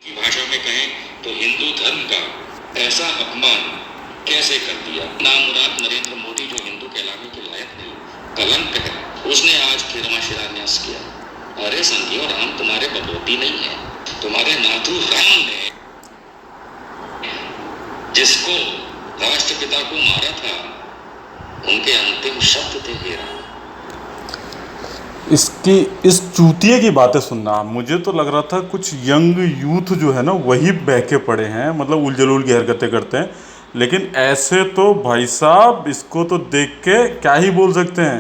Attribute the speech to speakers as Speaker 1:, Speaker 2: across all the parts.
Speaker 1: की भाषा में कहें तो हिंदू धर्म का ऐसा अपमान कैसे कर दिया। नामुराद नरेंद्र मोदी जो हिंदू कहलाने के लायक नहीं, कलंक है, उसने आज फिर शिलान्यास किया। अरे संगियो, राम तुम्हारे बपोती नहीं है, तुम्हारे नाथू राम ने जिसको राष्ट्रपिता को मारा था, उनके अंतिम शब्द थे हे राम।
Speaker 2: इसकी इस चूतिए की बातें सुनना, मुझे तो लग रहा था कुछ यंग यूथ जो है ना वही बहके पड़े हैं, मतलब उलझुल की हरकतें करते हैं। लेकिन ऐसे तो भाई साहब इसको तो देख के क्या ही बोल सकते हैं।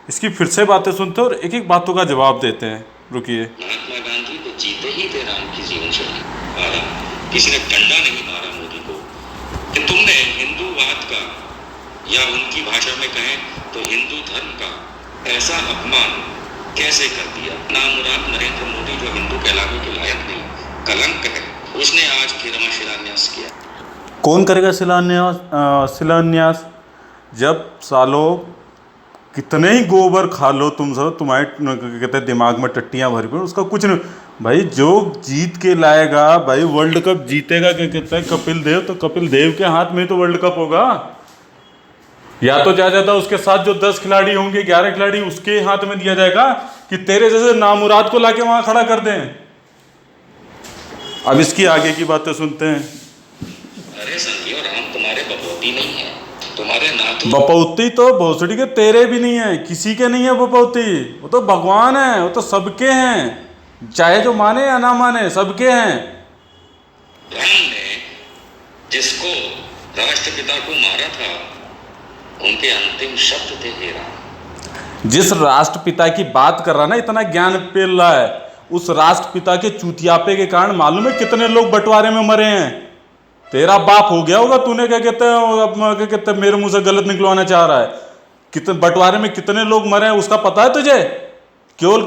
Speaker 2: इसकी फिर से बातें सुनते हैं और एक एक बातों का जवाब देते हैं। रुकिए।
Speaker 1: महात्मा गांधी तो जीते ही थे राम की जीवन शैली। मारा, किसी ने डंडा नहीं मारा मोदी को कि तुमने हिंदूवाद का, या उनकी भाषा में कहें तो हिंदू धर्म का ऐसा अपमान कैसे कर दिया। नामुराद नरेंद्र मोदी जो हिंदू कहलाने के लायक नहीं, कलंक है, उसने आज फिर शिलान्यास किया।
Speaker 2: कौन करेगा शिलान्यास जब सालों कितने ही गोबर खा लो तुम सब, तुम्हारे कहते हैं दिमाग में टट्टियाँ भरी पड़ी, उसका कुछ नहीं। भाई जो जीत के लाएगा, भाई वर्ल्ड कप जीतेगा, क्या कहते हैं कपिल देव, तो कपिल देव के हाथ में तो वर्ल्ड कप होगा। या तो ज्यादा उसके साथ जो 10 खिलाड़ी होंगे, 11 खिलाड़ी, उसके हाथ में दिया जाएगा कि तेरे जैसे नामुराद को लाके वहां खड़ा कर दें। अब इसकी आगे की बातें सुनते हैं।
Speaker 1: अरे संगियो, राम तुम्हारे बपोती नहीं है, तुम्हारे नाथू।
Speaker 2: बपौती तो भोसड़ी के तेरे भी नहीं है, किसी के नहीं है बपौती। वो तो भगवान है, वो तो सबके हैं, चाहे जो माने या ना माने, सबके हैं।
Speaker 1: राम ने जिसको राष्ट्रपिता को मारा था, उनके अंतिम शब्द थे हे राम।
Speaker 2: जिस राष्ट्रपिता की बात कर रहा ना, इतना ज्ञान पेल रहा है, उस राष्ट्रपिता के चूतियापे के कारण मालूम है कितने लोग बंटवारे में मरे हैं। तेरा बाप हो गया होगा, तूने क्या कहते हैं मेरे मुंह से गलत निकलवाना चाह रहा है। कितने बंटवारे में कितने लोग मरे हैं उसका पता है तुझे? केवल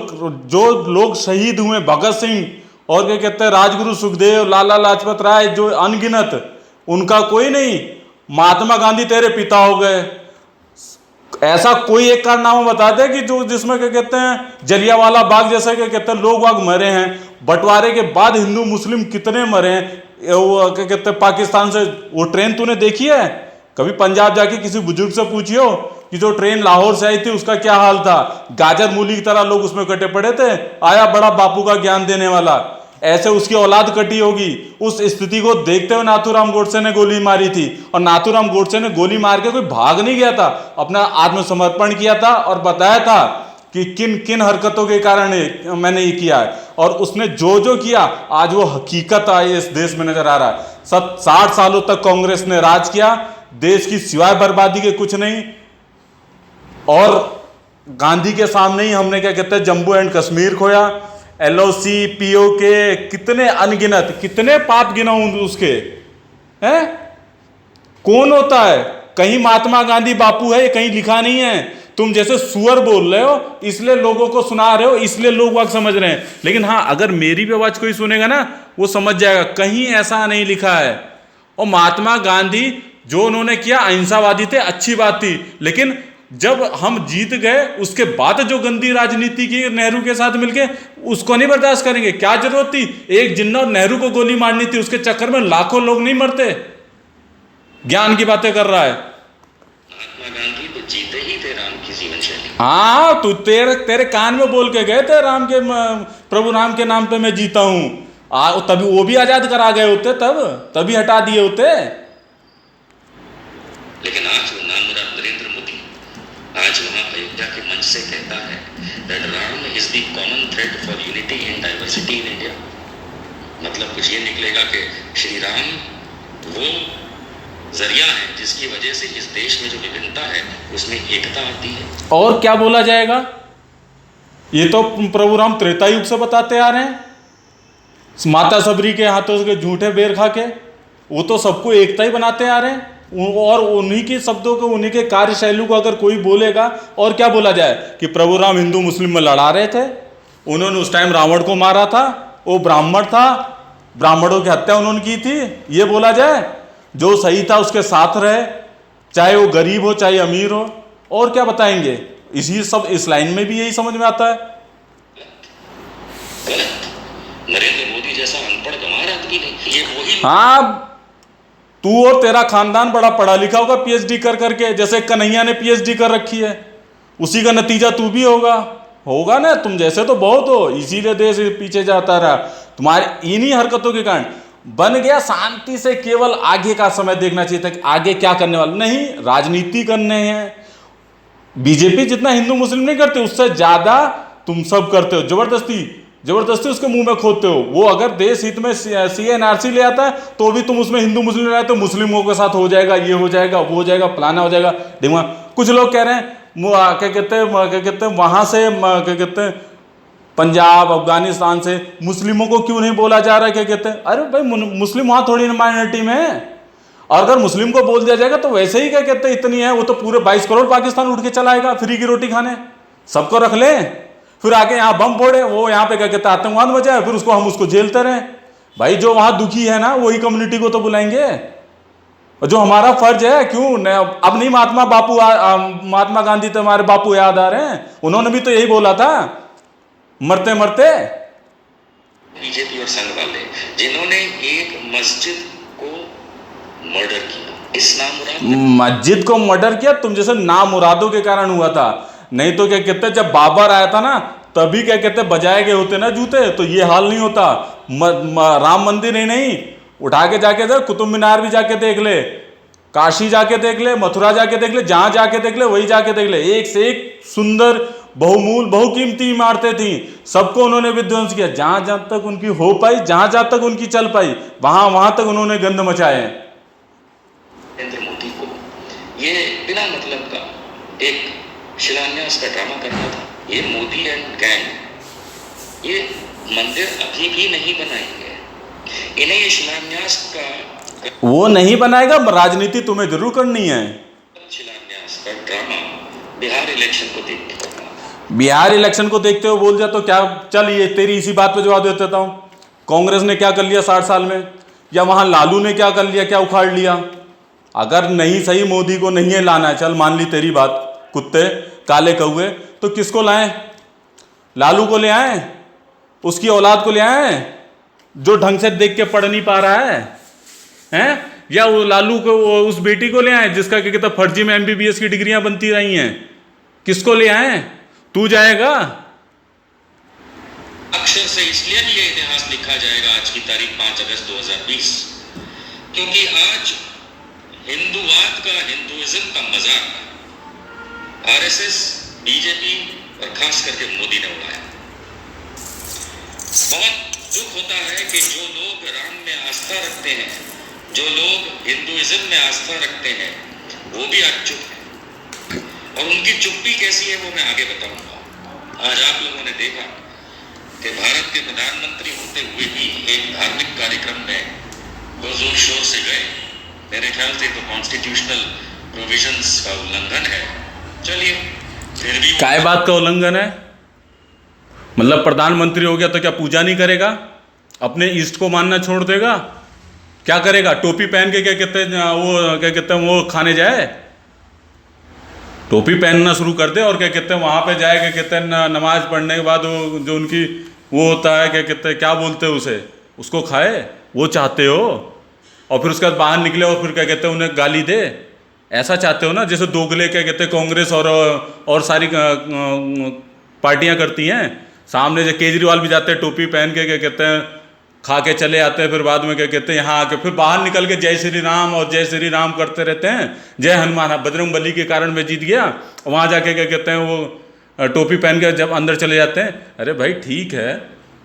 Speaker 2: जो लोग शहीद हुए, भगत सिंह और क्या कहते हैं राजगुरु सुखदेव, लाला लाजपत राय, जो अनगिनत, उनका कोई नहीं। महात्मा गांधी तेरे पिता हो गए। ऐसा कोई एक कारनामा बता दे कि जो जिसमें क्या कहते हैं जलियांवाला बाग जैसे क्या कहते हैं लोग बाग मरे हैं। बंटवारे के बाद हिंदू मुस्लिम कितने मरे हैं। वो क्या कहते हैं पाकिस्तान से वो ट्रेन तूने देखी है? कभी पंजाब जाके किसी बुजुर्ग से पूछियो कि जो ट्रेन लाहौर से आई थी उसका क्या हाल था। गाजर मूली की तरह लोग उसमें कटे पड़े थे। आया बड़ा बापू का ज्ञान देने वाला, ऐसे उसकी औलाद कटी होगी। उस स्थिति को देखते हुए नाथूराम गोडसे ने गोली मारी थी, और नाथूराम गोडसे ने गोली मार के कोई भाग नहीं गया था, अपना आत्मसमर्पण किया था और बताया था कि किन किन हरकतों के कारण मैंने ये किया है। और उसने जो जो किया आज वो हकीकत आई इस देश में नजर आ रहा है। 60 सालों तक कांग्रेस ने राज किया, देश की सिवाय बर्बादी के कुछ नहीं। और गांधी के सामने ही हमने क्या कहते हैं जम्मू एंड कश्मीर खोया। LOC POK कितने अनगिनत, कितने पाप गिनाऊं उसके हैं। कौन होता है? कहीं महात्मा गांधी बापू है, कहीं लिखा नहीं है। तुम जैसे सुअर बोल रहे हो, इसलिए लोगों को सुना रहे हो, इसलिए लोग वाक समझ रहे हैं। लेकिन हाँ, अगर मेरी भी आवाज कोई सुनेगा ना, वो समझ जाएगा कहीं ऐसा नहीं लिखा है। और महात्मा गांधी जो उन्होंने किया अहिंसावादी थे, अच्छी बात थी। लेकिन जब हम जीत गए उसके बाद जो गंदी राजनीति की नेहरू के साथ मिलके, उसको नहीं बर्दाश्त करेंगे। क्या जरूरत थी? एक जिन्ना और नेहरू को गोली मारनी थी, उसके चक्कर में लाखों लोग नहीं मरते। ज्ञान की बातें कर रहा है।
Speaker 1: महात्मा गांधी तो जीते ही थे राम की जीवन शैली।
Speaker 2: हाँ, तू तेरे कान में बोल के गए थे राम के, प्रभु राम के नाम पे मैं जीता हूं। तभी वो भी आजाद करा गए होते, तभी हटा दिए होते।
Speaker 1: लेकिन आज वो नामुराद नरेंद्र मोदी आज वहां अयोध्या के मंच से कहता है that Ram is the common thread for unity and diversity in India। मतलब कुछ ये निकलेगा कि श्री राम वो जरिया है जिसकी वजह से इस देश में जो विभिन्नता है उसमें एकता आती है।
Speaker 2: और क्या बोला जाएगा? ये तो प्रभु राम त्रेता युग से बताते आ रहे हैं, माता सबरी के हाथों के झूठे बेर खा के। वो तो सबको एकता ही बनाते आ रहे हैं। और उन्हीं के शब्दों को, उन्हीं के कार्यशैली को अगर कोई बोलेगा, और क्या बोला जाए कि प्रभु राम हिंदू मुस्लिम में लड़ा रहे थे, उन्होंने उस टाइम रावण को मारा था, वो ब्राह्मण था, ब्राह्मणों की हत्या उन्होंने की थी, ये बोला जाए? जो सही था उसके साथ रहे, चाहे वो गरीब हो चाहे अमीर हो। और क्या बताएंगे? इसी सब इस लाइन में भी यही समझ में आता है।
Speaker 1: गलत। नरेंद्र मोदी जैसा अनपढ़ गंवार आदमी नहीं। ये वही
Speaker 2: हाँ, तू और तेरा खानदान बड़ा पढ़ा लिखा होगा पीएचडी कर करके, जैसे कन्हैया ने पीएचडी कर रखी है, उसी का नतीजा तू भी होगा ना। तुम जैसे तो बहुत हो, इसीलिए देश पीछे जाता रहा। तुम्हारी इन्हीं हरकतों के कारण बन गया। शांति से केवल आगे का समय देखना चाहिए था कि आगे क्या करने वाले, नहीं राजनीति करने हैं। बीजेपी जितना हिंदू मुस्लिम नहीं करते, उससे ज्यादा तुम सब करते हो। जबरदस्ती उसके मुंह में खोदते हो। वो अगर देश हित में CNRC ले आता है तो भी तुम उसमें हिंदू मुस्लिम ले आते हो, मुस्लिमों के साथ हो जाएगा, ये हो जाएगा, वो हो जाएगा, फलाना हो जाएगा, ढिमा। कुछ लोग कह रहे हैं क्या कहते हैं वहां से क्या कहते हैं पंजाब अफगानिस्तान से मुस्लिमों को क्यों नहीं बोला जा रहा है। क्या कहते हैं, अरे भाई मुस्लिम वहां थोड़ी माइनॉरिटी में है, और अगर मुस्लिम को बोल दिया जाएगा तो वैसे ही क्या कहते हैं इतनी है, वो तो पूरे 22 करोड़ पाकिस्तान उठ के चला आएगा फ्री की रोटी खाने। सबको रख लें, फिर आके यहाँ बम फोड़े, वो यहाँ पे क्या कहते हैं आतंकवाद मचाए, फिर हम उसको झेलते रहें। भाई जो वहां दुखी है ना वही कम्युनिटी को तो बुलाएंगे, और जो हमारा फर्ज है क्यों न, अब नहीं महात्मा गांधी तो हमारे बापू याद आ रहे हैं, उन्होंने भी तो यही बोला था मरते मरते।
Speaker 1: बीजेपी और संघ वाले जिन्होंने एक मस्जिद को मर्डर किया, इस नामुराद
Speaker 2: मस्जिद को मर्डर किया तुम जैसे नामुरादों के कारण हुआ था, नहीं तो क्या कहते जब बाबर आया था ना तभी क्या कहते बजाए गए होते ना जूते, तो ये हाल नहीं होता। राम मंदिर ही नहीं, उठा के जाके देख, कुतुब मीनार भी जाके देख ले, काशी जाके देख ले, मथुरा जाके देख ले, जहां जाके देख ले वही जाके देख ले, एक से एक सुंदर बहुमूल बहुकीमती इमारतें थी, सबको उन्होंने विध्वंस किया। जहां जहां तक उनकी हो पाई, जहां जहां तक उनकी चल पाई, वहां वहां तक उन्होंने गंद मचाए हैं।
Speaker 1: नरेंद्र मोदी को ये बिना मतलब का एक शिलान्यास का ड्रामा करना था। ये मोदी एंड गैंग ये मंदिर अभी भी नहीं बनाएंगे, इन्हें ये शिलान्यास का
Speaker 2: वो नहीं बनाएगा, राजनीति तुम्हें जरूर करनी है।
Speaker 1: शिलान्यास का ड्रामा बिहार इलेक्शन को देखते हुए,
Speaker 2: बिहार इलेक्शन को देखते हुए बोल दिया तो क्या, चल ये तेरी इसी बात पे जवाब दे देता हूं। कांग्रेस ने क्या कर लिया 60 साल में, या वहां लालू ने क्या कर लिया, क्या उखाड़ लिया। अगर नहीं सही मोदी को नहीं है लाना, चल मान ली तेरी बात, कुत्ते काले कौए, तो किसको लाएं? लालू को ले आए, उसकी औलाद को ले आए जो ढंग से देख के पढ़ नहीं पा रहा है, हैं? या वो लालू को उस बेटी को ले आए जिसका क्या कहता फर्जी में MBBS की डिग्रियां बनती रही हैं, किसको ले आए? तू जाएगा?
Speaker 1: अक्षर से इसलिए भी ये इतिहास लिखा जाएगा आज की तारीख 5 अगस्त 2020, क्योंकि आज हिंदूवाद का, हिंदुइज्म का मजाक RSS, बीजेपी और खास करके मोदी ने उड़ाया। बहुत दुख होता है कि जो लोग राम में आस्था रखते हैं, जो लोग हिंदुइज्म में आस्था रखते हैं, वो भी आज चुप है, और उनकी चुप्पी कैसी है वो मैं आगे बताऊंगा। आज आप लोगों ने देखा कि भारत के प्रधानमंत्री होते हुए भी एक धार्मिक कार्यक्रम में वो जोर शोर से गए। मेरे ख्याल से तो कॉन्स्टिट्यूशनल प्रोविजंस का उल्लंघन है। चलिए, फिर भी
Speaker 2: काय बात का उल्लंघन है? मतलब प्रधानमंत्री हो गया तो क्या पूजा नहीं करेगा? अपने ईस्ट को मानना छोड़ देगा? क्या करेगा? टोपी पहन के क्या कहते हैं वो खाने जाए? टोपी पहनना शुरू कर दे और क्या कहते हैं वहां पे जाए, क्या कहते हैं नमाज पढ़ने के बाद वो जो उनकी वो होता है, क्या कहते हैं, क्या बोलते हैं उसे, उसको खाए, वो चाहते हो? और फिर उसके बाद बाहर निकले और फिर क्या कहते हैं उन्हें गाली दे, ऐसा चाहते हो ना? जैसे दोगले क्या कहते हैं कांग्रेस और सारी पार्टियां करती हैं। सामने जो केजरीवाल भी जाते हैं टोपी पहन के, क्या कहते हैं खा के चले आते हैं, फिर बाद में क्या कहते हैं यहाँ आके फिर बाहर निकल के जय श्री राम और जय श्री राम करते रहते हैं। जय हनुमान, बजरंग बली के कारण मैं जीत गया, वहाँ जाके क्या कहते हैं वो टोपी पहन के जब अंदर चले जाते हैं। अरे भाई ठीक है,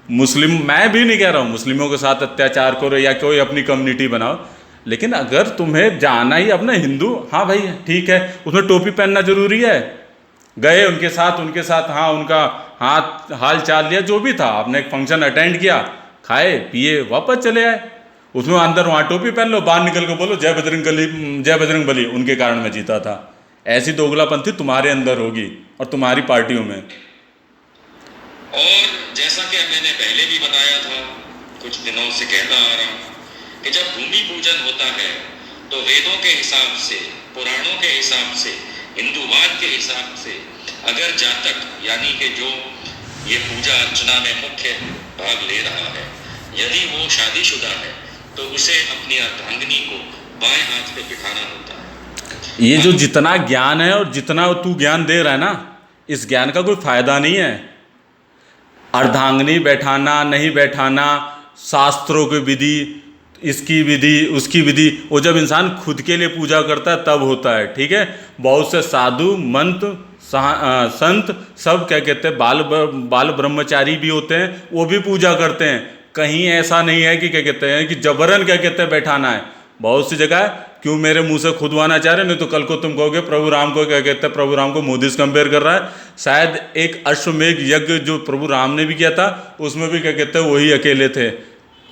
Speaker 2: मुस्लिम, मैं भी नहीं कह रहा हूँ मुस्लिमों के साथ अत्याचार करो या कोई अपनी कम्युनिटी बनाओ, लेकिन अगर तुम्हें जाना ही अपना हिंदू, हाँ भाई ठीक है, उसमें टोपी पहनना जरूरी है। गए उनके साथ हाँ उनका हाल चाल लिया, जो भी था, आपने एक फंक्शन अटेंड किया, खाए पिए वापस चले आए। उसमें अंदर वहाँ टोपी पहन लो, बाहर निकल के बोलो जय बजरंग बली उनके कारण मैं जीता था। ऐसी दोगलापंथी तुम्हारे अंदर होगी और तुम्हारी पार्टियों में।
Speaker 1: और जैसा कि मैंने पहले भी बताया था, कुछ दिनों से कहता आ रहा हूँ कि जब भूमि पूजन होता है तो वेदों के हिसाब से, पुराणों के हिसाब से, हिंदूवाद के हिसाब से अगर जातक यानी कि जो ये पूजा अर्चना में मुख्य भाग ले रहा है, यदि वो शादीशुदा है तो उसे अपनी अर्धांगिनी को बाएं हाथ पे बिठाना होता है।
Speaker 2: ये जो जितना ज्ञान है और जितना तू ज्ञान दे रहा है ना, इस ज्ञान का कोई फायदा नहीं है। अर्धांगिनी बैठाना नहीं बैठाना, शास्त्रों की विधि, इसकी विधि उसकी विधि, वो जब इंसान खुद के लिए पूजा करता है तब होता है। ठीक है, बहुत से साधु मंत संत सब क्या कहते हैं, बाल ब्रह्मचारी भी होते हैं, वो भी पूजा करते हैं। कहीं ऐसा नहीं है कि क्या कहते हैं कि जबरन क्या कहते हैं बैठाना है। बहुत सी जगह क्यों मेरे मुंह से खुदवाना चाह रहे, नहीं तो कल को तुम कहोगे प्रभु राम को क्या कहते हैं, प्रभु राम को मोदी से कंपेयर कर रहा है। शायद एक अश्वमेघ यज्ञ जो प्रभु राम ने भी किया था, उसमें भी क्या कहते हैं वही अकेले थे।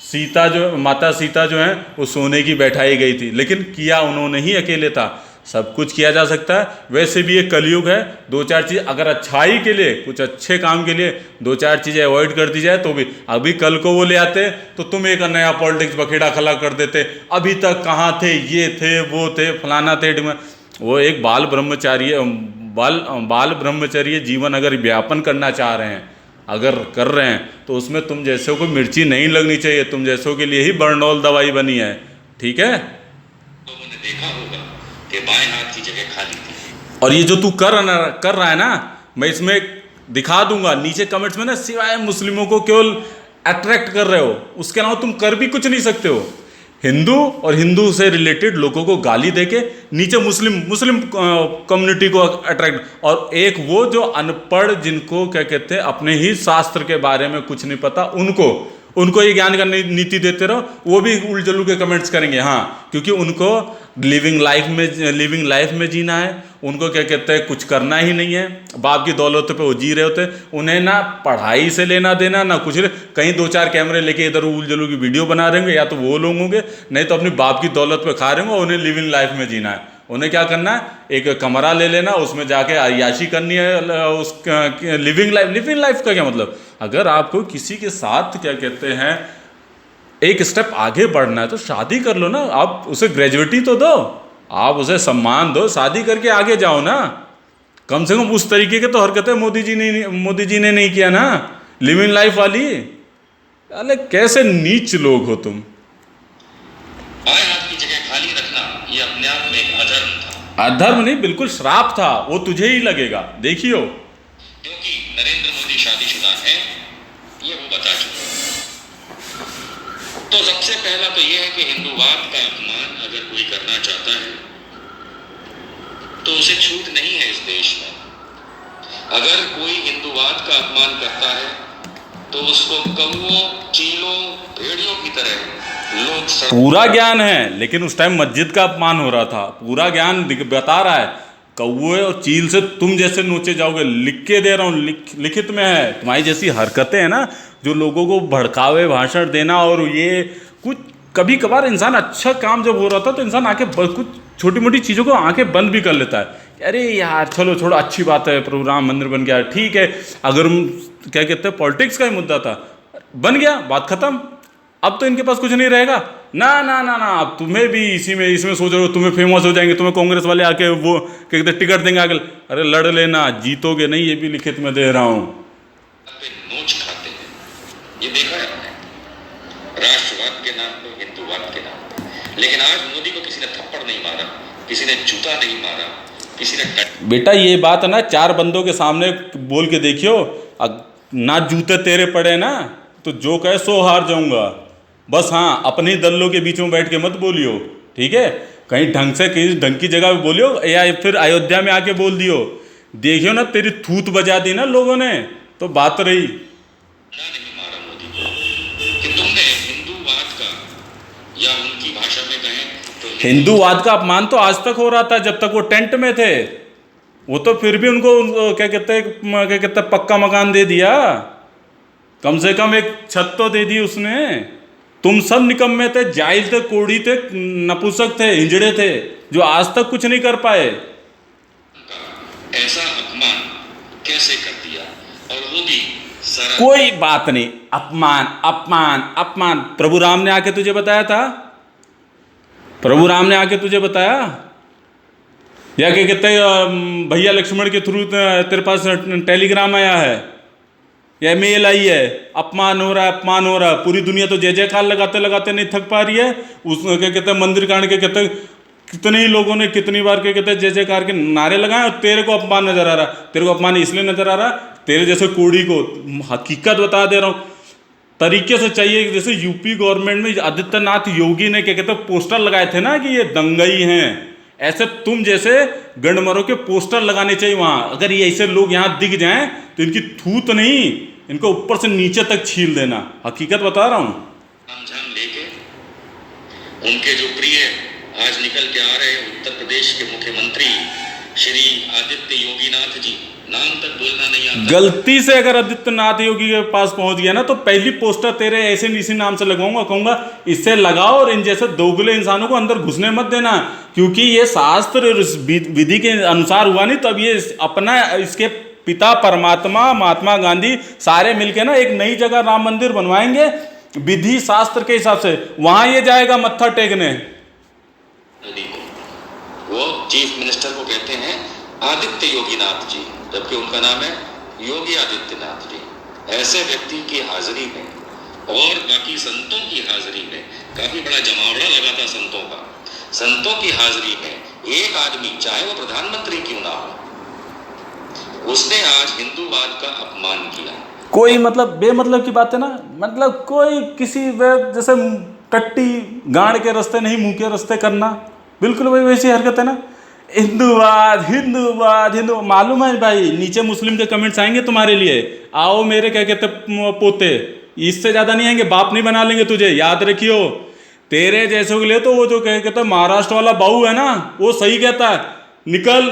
Speaker 2: सीता जो माता सीता जो है वो सोने की बैठाई गई थी, लेकिन किया उन्होंने ही अकेले था। सब कुछ किया जा सकता है। वैसे भी ये कलयुग है, दो चार चीज़ अगर अच्छाई के लिए, कुछ अच्छे काम के लिए दो चार चीज़ें अवॉइड कर दी जाए तो भी। अभी कल को वो ले आते तो तुम एक नया पॉलिटिक्स बखेड़ा खड़ा कर देते। अभी तक कहाँ थे, ये थे वो थे फलाना थे। वो एक बाल ब्रह्मचर्य जीवन अगर व्यापन करना चाह रहे हैं, अगर कर रहे हैं, तो उसमें तुम जैसे को मिर्ची नहीं लगनी चाहिए। तुम जैसों के लिए ही बर्नौल दवाई बनी है। ठीक है,
Speaker 1: लोगों ने देखा होगा कि बाएं हाथ की जगह खाली थी।
Speaker 2: और ये जो तू कर रहा है ना, मैं इसमें दिखा दूंगा नीचे कमेंट्स में ना, सिवाय मुस्लिमों को केवल अट्रैक्ट कर रहे हो, उसके अलावा तुम कर भी कुछ नहीं सकते हो। हिंदू और हिंदू से रिलेटेड लोगों को गाली देके नीचे मुस्लिम कम्युनिटी को अट्रैक्ट, और एक वो जो अनपढ़ जिनको क्या कहते हैं अपने ही शास्त्र के बारे में कुछ नहीं पता, उनको ये ज्ञान का नीति देते रहो, वो भी उलझलू के कमेंट्स करेंगे। हाँ, क्योंकि उनको लिविंग लाइफ में जीना है, उनको क्या कहते हैं कुछ करना ही नहीं है। बाप की दौलत पे वो जी रहे होते, उन्हें ना पढ़ाई से लेना देना ना कुछ। कहीं दो चार कैमरे लेके इधर उलझलू की वीडियो बना रहे होंगे, या तो वो लोग होंगे, नहीं तो अपनी बाप की दौलत पे खा रहे होंगे। उन्हें लिविंग लाइफ में जीना है। उन्हें क्या करना है, एक कमरा ले लेना, उसमें जाके अय्याशी करनी है। उस लिविंग लाइफ का क्या मतलब, अगर आपको किसी के साथ क्या कहते हैं एक स्टेप आगे बढ़ना है तो शादी कर लो ना। आप उसे ग्रेजुएटी तो दो, आप उसे सम्मान दो, शादी करके आगे जाओ ना। कम से कम उस तरीके के तो हरकतें मोदी जी ने नहीं किया ना, लिविंग लाइफ वाली। अरे कैसे नीच लोग हो तुम।
Speaker 1: बाएं हाथ की जगह खाली रखना ये अपने आप में एक अधर्म था।
Speaker 2: अधर्म नहीं, बिल्कुल श्राप था। वो तुझे ही लगेगा, देखियो।
Speaker 1: क्योंकि नरेंद्र मोदी शादीशुदा है, ये वो बता चुके। तो सबसे पहला तो ये है कि हिंदूवाद का अपमान अगर कोई करना चाहता है तो उसे छूट नहीं है इस देश में। अगर कोई हिंदूवाद का अपमान करता है तो उसको कौओं, चीलों, भेड़ियों की तरह लोग
Speaker 2: पूरा ज्ञान है, लेकिन उस टाइम मस्जिद का अपमान हो रहा था। पूरा ज्ञान बता रहा है, कौए और चील से तुम जैसे नोचे जाओगे। लिख के दे रहा हूँ, लिखित में है। तुम्हारी जैसी हरकतें हैं ना, जो लोगों को भड़कावे भाषण देना, और ये कुछ कभी कभार इंसान अच्छा काम जब हो रहा था तो इंसान आके कुछ छोटी मोटी चीज़ों को आंखें बंद भी कर लेता है। अरे यार चलो छोड़ो, अच्छी बात है, प्रभु राम मंदिर बन गया, ठीक है। अगर क्या कहते हैं पॉलिटिक्स का ही मुद्दा था, बन गया, बात खत्म। अब तो इनके पास कुछ नहीं रहेगा ना ना ना ना। अब तुम्हें भी इसमें सोच रहे हो, तुम्हें फेमस हो जाएंगे, तुम्हें कांग्रेस वाले आके वो क्या कहते टिकट देंगे आगे। अरे लड़ लेना, जीतोगे नहीं, ये भी लिखित में दे रहा हूँ।
Speaker 1: नोच खाते हैं, ये देखा है आपने, राष्ट्रवाद के नाम पे, हिंदूवाद के नाम पे। लेकिन आज मोदी को किसी ने थप्पड़ नहीं मारा, किसी ने जूता नहीं मारा, किसी ने
Speaker 2: बेटा ये बात है ना, चार बंदों के सामने बोल के देखियो, ना जूते तेरे पड़े ना तो जो कहे सो हार जाऊंगा। बस हाँ, अपने दल्लों के बीच में बैठ के मत बोलियो, ठीक है। कहीं ढंग से कहीं ढंग की जगह पे बोलियो, या फिर अयोध्या में आके बोल दियो। देखियो ना, तेरी थूत बजा दी ना लोगों ने, तो बात रही।
Speaker 1: नहीं मारा मोदी को कि तुमने हिंदूवाद का, या उनकी भाषा में कहें तो
Speaker 2: हिंदूवाद का अपमान तो आज तक हो रहा था जब तक वो टेंट में थे। वो तो फिर भी उनको क्या कहते हैं पक्का मकान दे दिया, कम से कम एक छत तो दे दी उसने। तुम सब निकम्मे थे, जाहिल थे, कोढ़ी थे, नपुंसक थे, हिंजड़े थे, जो आज तक कुछ नहीं कर पाए।
Speaker 1: ऐसा अपमान कैसे कर दिया, और वो भी सारा।
Speaker 2: कोई बात नहीं, अपमान अपमान अपमान। प्रभु राम ने आके तुझे बताया था, प्रभु राम ने आके तुझे बताया, या क्या कहते हैं भैया लक्ष्मण के थ्रू तेरे पास टेलीग्राम आया है, यह मेल आई है, अपमान हो रहा है, अपमान हो रहा है। पूरी दुनिया तो जय जयकार लगाते लगाते नहीं थक पा रही है। उस क्या कहते हैं मंदिर कांड के कहते कितने ही लोगों ने कितनी बार क्या कहते हैं जय जयकार के नारे लगाए, और तेरे को अपमान नजर आ रहा है। तेरे को अपमान इसलिए नजर आ रहा है, तेरे जैसे कोड़ी को हकीकत बता दे रहा हूँ तरीके से चाहिए। जैसे यूपी गवर्नमेंट में आदित्यनाथ योगी ने क्या कहते हैं पोस्टर लगाए थे ना कि ये दंगई हैं, ऐसे तुम जैसे गंडमरों के पोस्टर लगाने चाहिए वहां। अगर ये ऐसे लोग यहाँ दिख जाएं तो इनकी थूत नहीं, इनको ऊपर से नीचे तक छील देना। हकीकत बता रहा हूँ।
Speaker 1: झाम लेके उनके जो प्रिय आज निकल के आ रहे उत्तर प्रदेश के मुख्यमंत्री श्री आदित्य योगीनाथ जी, नाम तक बोलना नहीं आता।
Speaker 2: गलती से अगर आदित्यनाथ योगी के पास पहुंच गया ना तो पहली पोस्टर तेरे ऐसे इसी नाम से लगवाऊंगा, कहूंगा इससे लगाओ और इन जैसे दोगले इंसानों को अंदर घुसने मत देना, क्योंकि ये शास्त्र विधि के अनुसार हुआ नहीं। तब ये अपना इसके पिता परमात्मा महात्मा गांधी सारे मिलके ना एक नई जगह राम मंदिर बनवाएंगे विधि शास्त्र के हिसाब से, वहां ये जाएगा मत्था टेकने।
Speaker 1: वो चीफ मिनिस्टर को कहते हैं आदित्य योगीनाथ जी, जबकि उनका नाम है योगी आदित्यनाथ जी। ऐसे व्यक्ति की हाजिरी में और बाकी संतों की हाजिरी में काफी बड़ा जमावड़ा लगा था संतों का। संतों की हाजिरी में एक आदमी चाहे वो प्रधानमंत्री क्यों ना हो, उसने आज हिंदूवाद का अपमान किया।
Speaker 2: कोई मतलब बेमतलब की बात है ना, मतलब कोई किसी जैसे टट्टी गाड़ के रास्ते नहीं मुंह के रास्ते करना, बिल्कुल वही वैसी हरकत है ना। हिंदूवाद हिंदूवाद हिंदू, मालूम है भाई नीचे मुस्लिम के कमेंट्स आएंगे तुम्हारे लिए, आओ मेरे क्या कहते पोते, इससे ज्यादा नहीं आएंगे, बाप नहीं बना लेंगे तुझे, याद रखियो। तेरे जैसे के लिए तो वो जो कहते महाराष्ट्र वाला बाहू है ना, वो सही कहता है, निकल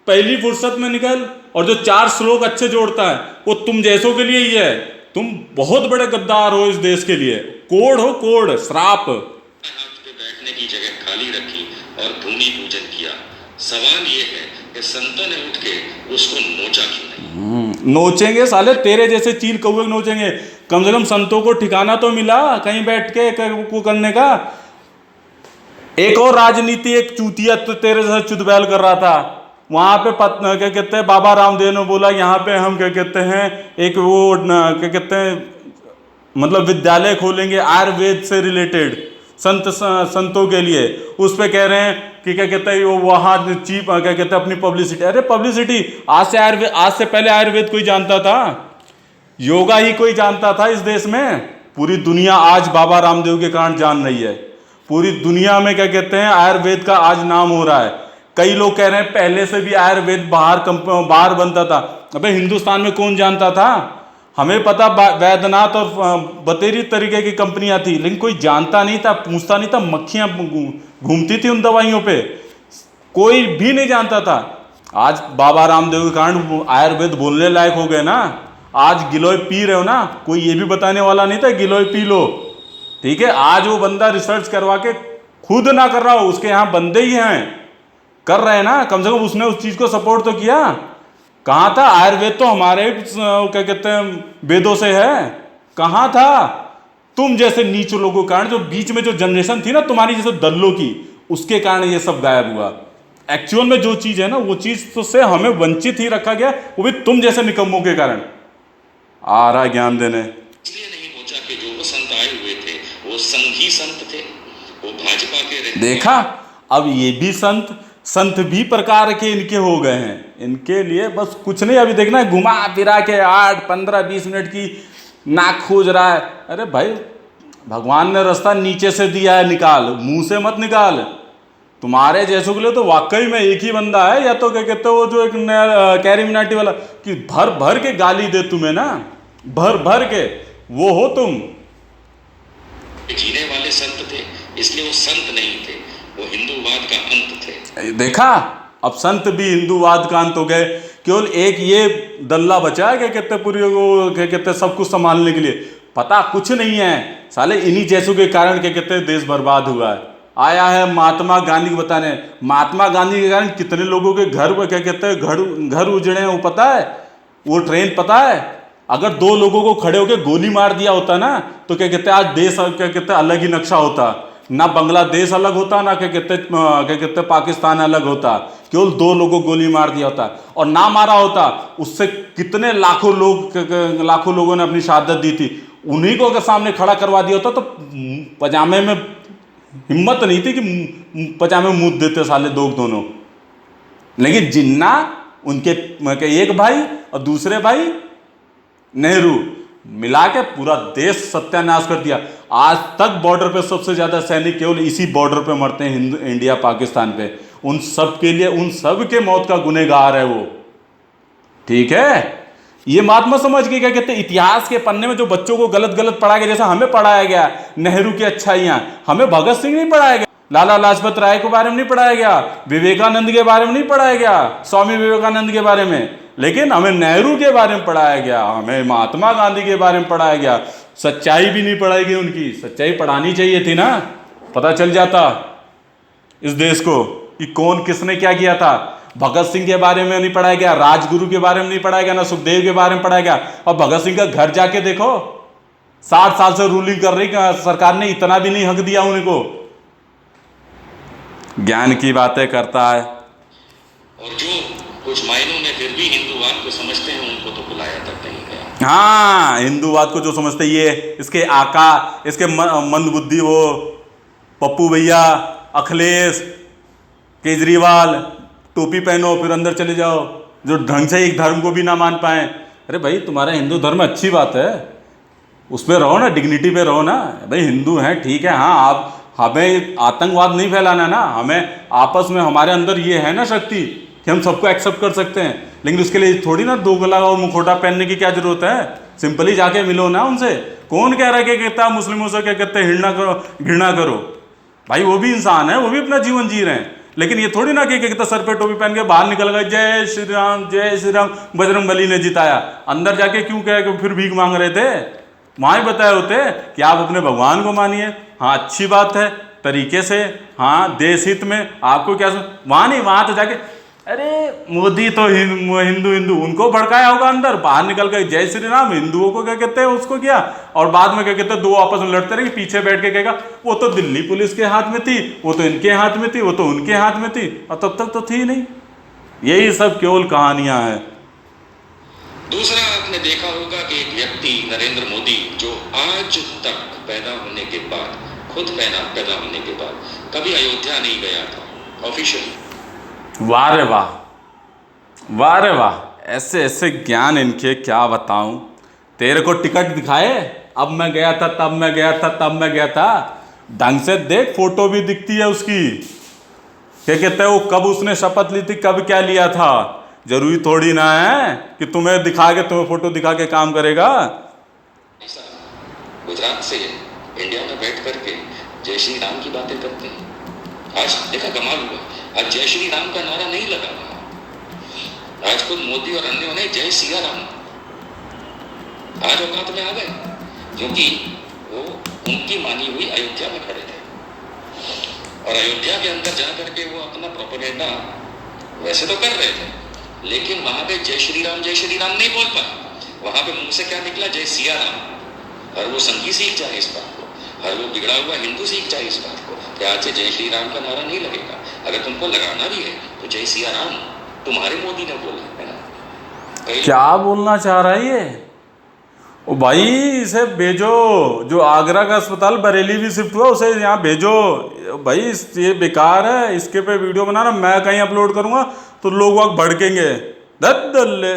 Speaker 2: पहली फुर्सत में निकल, और जो 4 श्लोक अच्छे जोड़ता है वो तुम जैसों के लिए ही है। तुम बहुत बड़े गद्दार हो इस देश के लिए, कोड़ हो कोड़, श्राप।
Speaker 1: हाथ पे बैठने की जगह खाली रखी और भूमि पूजन किया। सवाल ये है कि संतों ने उठ के उसको नोचा क्यों नहीं?
Speaker 2: नोचेंगे साले, तेरे जैसे चील कौवे नोचेंगे। कम से कम संतों को ठिकाना तो मिला कहीं बैठ के को करने का। एक और राजनीति एक चूतिया तो तेरे जैसा चुदबैल कर रहा था वहां पे, क्या कहते हैं बाबा रामदेव ने बोला यहाँ पे हम क्या कहते हैं एक वो क्या कहते हैं मतलब विद्यालय खोलेंगे आयुर्वेद से रिलेटेड संतों के लिए। उस पे कह रहे हैं कि क्या कहते हैं वो वहाँ चीफ क्या कहते हैं अपनी पब्लिसिटी। अरे पब्लिसिटी, आज से पहले आयुर्वेद कोई जानता था? योगा ही कोई जानता था इस देश में? पूरी दुनिया आज बाबा रामदेव के कारण जान रही है। पूरी दुनिया में क्या कहते हैं आयुर्वेद का आज नाम हो रहा है। कई लोग कह रहे हैं पहले से भी आयुर्वेद बाहर बनता था। अबे हिंदुस्तान में कौन जानता था? हमें पता वैद्यनाथ और बतेरी तरीके की कंपनियां थी, लेकिन कोई जानता नहीं था, पूछता नहीं था। मक्खियां घूमती थी उन दवाइयों पे, कोई भी नहीं जानता था। आज बाबा रामदेव के कारण आयुर्वेद बोलने लायक हो गए ना। आज गिलोय पी रहे हो ना, कोई ये भी बताने वाला नहीं था गिलोय पी लो, ठीक है। आज वो बंदा रिसर्च करवा के खुद ना कर रहा हो, उसके यहाँ बंदे ही हैं कर रहे हैं ना, कम से कम उसने उस चीज को सपोर्ट तो किया। कहाँ था आयुर्वेद? तो हमारे क्या कहते हैं वेदों से है, कहाँ था? तुम जैसे नीच लोगों के कारण, जो बीच में जो जनरेशन थी ना तुम्हारी जैसे दल्लों की, उसके कारण ये सब गायब हुआ। एक्चुअल में जो चीज है ना वो चीज तो से हमें वंचित ही रखा गया, वो भी तुम जैसे निकम्मों के कारण। आ रहा ज्ञान देने।
Speaker 1: इसलिए नहीं सोचा कि जो संत आए हुए थे वो संघी संत थे, वो भाजपा के
Speaker 2: देखा, अब ये भी संत भी प्रकार के इनके हो गए हैं। इनके लिए बस कुछ नहीं, अभी देखना घुमा फिरा के 8, 15, 20 मिनट की नाक खोज रहा है। अरे भाई भगवान ने रास्ता नीचे से दिया है, निकाल, मुंह से मत निकाल। तुम्हारे जैसों के लिए तो वाकई में एक ही बंदा है, या तो क्या कहते हो वो जो एक कैरी मिनाटी वाला कि भर भर के गाली दे तुम्हें ना, भर भर के, वो हो तुम।
Speaker 1: जीने वाले संत थे, इसलिए वो संत नहीं थे, वो हिंदूवाद का अंत थे।
Speaker 2: देखा, अब संत भी हिंदूवाद का अंत हो गए। केवल एक ये दल्ला बचा है क्या कहते पूरी वो क्या कहते सब कुछ संभालने के लिए। पता कुछ नहीं है साले, इन्हीं जैसों के कारण क्या कहते देश बर्बाद हुआ है। आया है महात्मा गांधी को बताने, महात्मा गांधी के कारण कितने लोगों के घर क्या कहते हैं घर उजड़े हैं, वो पता है? वो ट्रेन पता है? अगर 2 लोगों को खड़े होकर गोली मार दिया होता ना तो क्या कहते हैं आज देश क्या कहते हैं अलग ही नक्शा होता। ना बांग्लादेश अलग होता, ना क्या कहते पाकिस्तान अलग होता। केवल 2 लोगों को गोली मार दिया होता, और ना मारा होता उससे कितने लाखों लोगों ने अपनी शहादत दी थी। उन्हीं को अगर सामने खड़ा करवा दिया होता तो पजामे में हिम्मत नहीं थी कि पजामे में मुंह देते साले दोनों। लेकिन जिन्ना उनके एक भाई और दूसरे भाई नेहरू मिला के पूरा देश सत्यानाश कर दिया। आज तक बॉर्डर पे सबसे ज्यादा सैनिक केवल इसी बॉर्डर पे मरते हैं, इंडिया पाकिस्तान पे। उन सब के लिए, उन सब के मौत का गुनहगार है वो, ठीक है। ये बात मत समझ के क्या कहते इतिहास के पन्ने में जो बच्चों को गलत गलत पढ़ाया गया, जैसा हमें पढ़ाया गया नेहरू की अच्छाइयां, हमें भगत सिंह नहीं पढ़ाया गया, लाला लाजपत राय के बारे में नहीं पढ़ाया गया, विवेकानंद के बारे में नहीं पढ़ाया गया, स्वामी विवेकानंद के बारे में, लेकिन हमें नेहरू के बारे में पढ़ाया गया, हमें महात्मा गांधी के बारे में पढ़ाया गया। सच्चाई भी नहीं पढ़ाई गई उनकी, सच्चाई पढ़ानी चाहिए थी ना, पता चल जाता इस देश को कि कौन किसने क्या किया था। भगत सिंह के बारे में नहीं पढ़ाया गया, राजगुरु के बारे में नहीं पढ़ाया गया, ना सुखदेव के बारे में पढ़ाया गया। और भगत सिंह का घर जाके देखो, 60 साल से रूलिंग कर रही सरकार ने इतना भी नहीं हक दिया उनको। ज्ञान की बातें करता है।
Speaker 1: और जो कुछ मायनों में फिर भी हिंदूवाद को समझते हैं उनको तो बुलाया तक नहीं गया।
Speaker 2: हाँ, हिंदूवाद को जो समझते ये इसके आका, इसके मंदबुद्धि वो पप्पू भैया, अखिलेश, केजरीवाल, टोपी पहनो फिर अंदर चले जाओ, जो ढंग से एक धर्म को भी ना मान पाए। अरे भाई तुम्हारा हिंदू धर्म अच्छी बात है, उसमें रहो ना, डिग्निटी पे रहो ना भाई। हिंदू हैं ठीक है, हाँ, आप हमें आतंकवाद नहीं फैलाना ना, हमें आपस में हमारे अंदर ये है ना शक्ति कि हम सबको एक्सेप्ट कर सकते हैं। लेकिन उसके लिए थोड़ी ना 2 गला और मुखोटा पहनने की क्या जरूरत है, सिंपली जाके मिलो ना उनसे। कौन कह रहा है कि कहता मुस्लिमों से क्या कहते हैं घृणा करो भाई, वो भी इंसान है, वो भी अपना जीवन जी रहे हैं। लेकिन ये थोड़ी ना कि कहता सर पे टोपी पहन के बाहर निकल गए, जय श्री राम बजरंग बली ने जिताया, अंदर जाके क्यों कह के फिर भीख मांग रहे थे। वहाँ ही बताए होते कि आप अपने भगवान को मानिए, हाँ अच्छी बात है, तरीके से, हाँ देश हित में, आपको क्या वहाँ नहीं, वहाँ तो जाके अरे मोदी तो हिंदू उनको भड़काया होगा, अंदर बाहर निकल गए जय श्री राम, हिंदुओं को क्या कहते हैं उसको किया, और बाद में क्या कहते हैं 2 आपस में लड़ते रहे, पीछे बैठ के कहेगा वो तो दिल्ली पुलिस के हाथ में थी, वो तो इनके हाथ में थी, वो तो उनके हाथ में थी, और तब तक तो थी नहीं। यही सब केवल कहानियां हैं।
Speaker 1: दूसरा, आपने देखा होगा कि एक व्यक्ति नरेंद्र मोदी जो आज तक पैदा होने के बाद, खुद पैदा होने के बाद कभी अयोध्या नहीं गया था ऑफिशियली।
Speaker 2: वाह रे वाह, वाह रे वाह, ऐसे ऐसे ज्ञान इनके, क्या बताऊं। तेरे को टिकट दिखाए, अब मैं गया था, तब मैं गया था, तब मैं गया था, ढंग से देख, फोटो भी दिखती है उसकी, क्या कहते हैं वो कब उसने शपथ ली थी, कब क्या लिया था। जरूरी थोड़ी ना है कि तुम्हें दिखा के, तुम्हें फोटो दिखा के काम करेगा।
Speaker 1: ऐसा गुजरात से इंडिया में बैठ करके जय श्री राम की बातें करते हैं। आज देखा कमाल हुआ, आज जय श्री राम का नारा नहीं लगा रहा, आज खुद मोदी और अन्यों ने जय सिया राम आज औकात में आ गए, क्योंकि वो उनकी मानी हुई अयोध्या में खड़े थे, और अयोध्या के अंदर जाकर के वो अपना प्रोपेगेंडा वैसे तो कर रहे थे, लेकिन वहां पे जय श्री राम नहीं बोल पाए। वहां पे मुंह से क्या निकला, जय सिया राम। और वो संगी सीख जाए इस बात को, और वो बिगड़ा हुआ हिंदू सीख जाए इस बात को कि आज से जय श्री राम का नारा नहीं लगेगा। अगर तुमको लगाना भी है तो जय सिया राम तुम्हारे मोदी ने बोला है ना।
Speaker 2: क्या बोलना चाह रहा है ये? ओ भाई इसे भेजो, जो आगरा का अस्पताल बरेली भी शिफ्ट हुआ उसे यहाँ भेजो भाई, ये बेकार है, इसके पे वीडियो बनाना, मैं कहीं अपलोड करूँगा तो लोग वक्त भड़केंगे। दल्ले